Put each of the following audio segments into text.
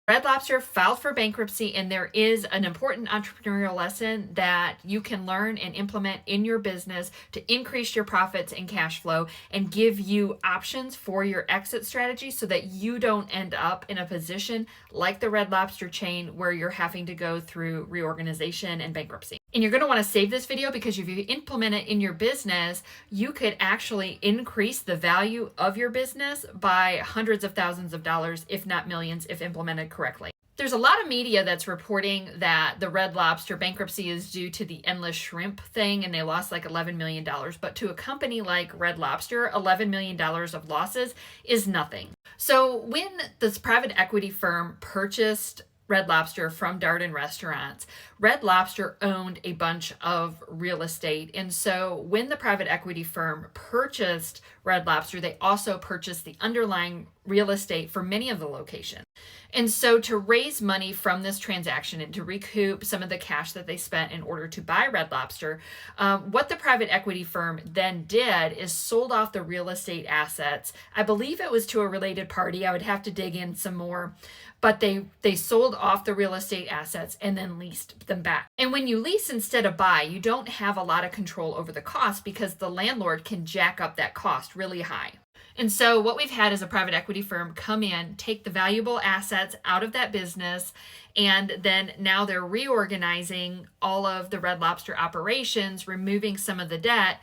Red Lobster filed for bankruptcy, and there is an important entrepreneurial lesson that you can learn and implement in your business to increase your profits and cash flow and give you options for your exit strategy so that you don't end up in a position like the Red Lobster chain where you're having to go through reorganization and bankruptcy. And you're going to want to save this video because if you implement it in your business, you could actually increase the value of your business by hundreds of thousands of dollars, if not millions, if implemented correctly. There's a lot of media that's reporting that the Red Lobster bankruptcy is due to the endless shrimp thing and they lost like $11 million. But to a company like Red Lobster, $11 million of losses is nothing. So when this private equity firm purchased Red Lobster from Darden Restaurants, Red Lobster owned a bunch of real estate. And so when the private equity firm purchased Red Lobster, they also purchased the underlying real estate for many of the locations. And so to raise money from this transaction and to recoup some of the cash that they spent in order to buy Red Lobster, what the private equity firm then did is sold off the real estate assets. I believe it was to a related party. I would have to dig in some more. But they sold off the real estate assets and then leased them back. And when you lease instead of buy, you don't have a lot of control over the cost because the landlord can jack up that cost really high. And so what we've had is a private equity firm come in, take the valuable assets out of that business, and then now they're reorganizing all of the Red Lobster operations, removing some of the debt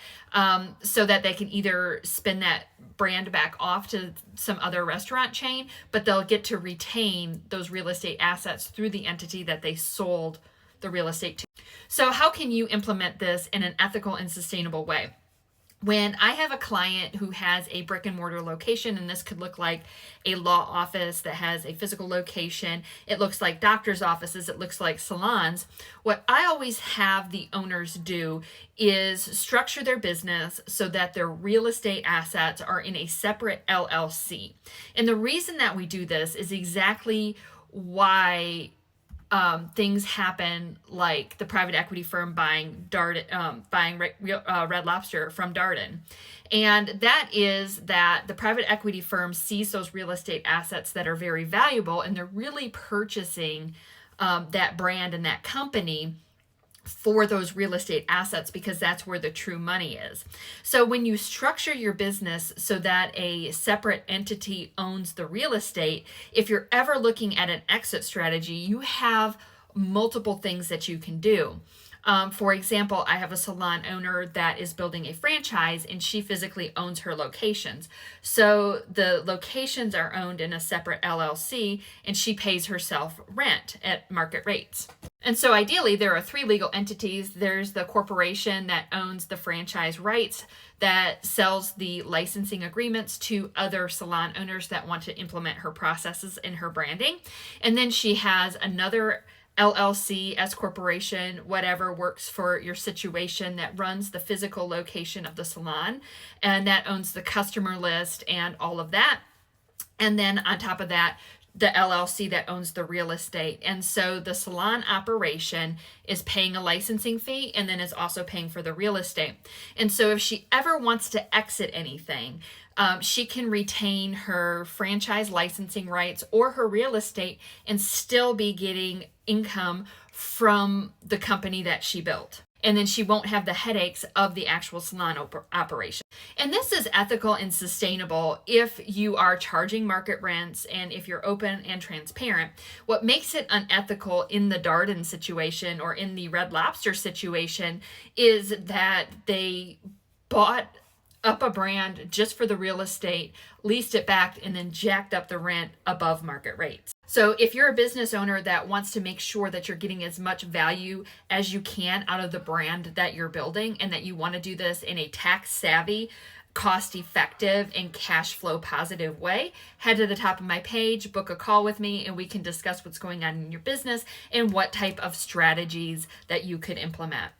so that they can either spin that brand back off to some other restaurant chain, but they'll get to retain those real estate assets through the entity that they sold the real estate to. So how can you implement this in an ethical and sustainable way? When I have a client who has a brick and mortar location, and this could look like a law office that has a physical location, it looks like doctor's offices, it looks like salons, what I always have the owners do is structure their business so that their real estate assets are in a separate LLC. And the reason that we do this is exactly why things happen like the private equity firm buying Red Lobster from Darden. And that is that the private equity firm sees those real estate assets that are very valuable and they're really purchasing that brand and that company for those real estate assets because that's where the true money is. So when you structure your business so that a separate entity owns the real estate, if you're ever looking at an exit strategy, you have multiple things that you can do. For example, I have a salon owner that is building a franchise and she physically owns her locations. So the locations are owned in a separate LLC and she pays herself rent at market rates. And so ideally, there are three legal entities. There's the corporation that owns the franchise rights, that sells the licensing agreements to other salon owners that want to implement her processes in her branding. And then she has another LLC, S corporation, whatever works for your situation, that runs the physical location of the salon and that owns the customer list and all of that. And then on top of that, the LLC that owns the real estate. And so the salon operation is paying a licensing fee and then is also paying for the real estate. And so if she ever wants to exit anything, she can retain her franchise licensing rights or her real estate and still be getting income from the company that she built. And then she won't have the headaches of the actual salon operation. And this is ethical and sustainable if you are charging market rents and if you're open and transparent. What makes it unethical in the Darden situation or in the Red Lobster situation is that they bought up a brand just for the real estate, leased it back, and then jacked up the rent above market rates. So if you're a business owner that wants to make sure that you're getting as much value as you can out of the brand that you're building and that you want to do this in a tax savvy, cost effective, and cash flow positive way, head to the top of my page, book a call with me, and we can discuss what's going on in your business and what type of strategies that you could implement.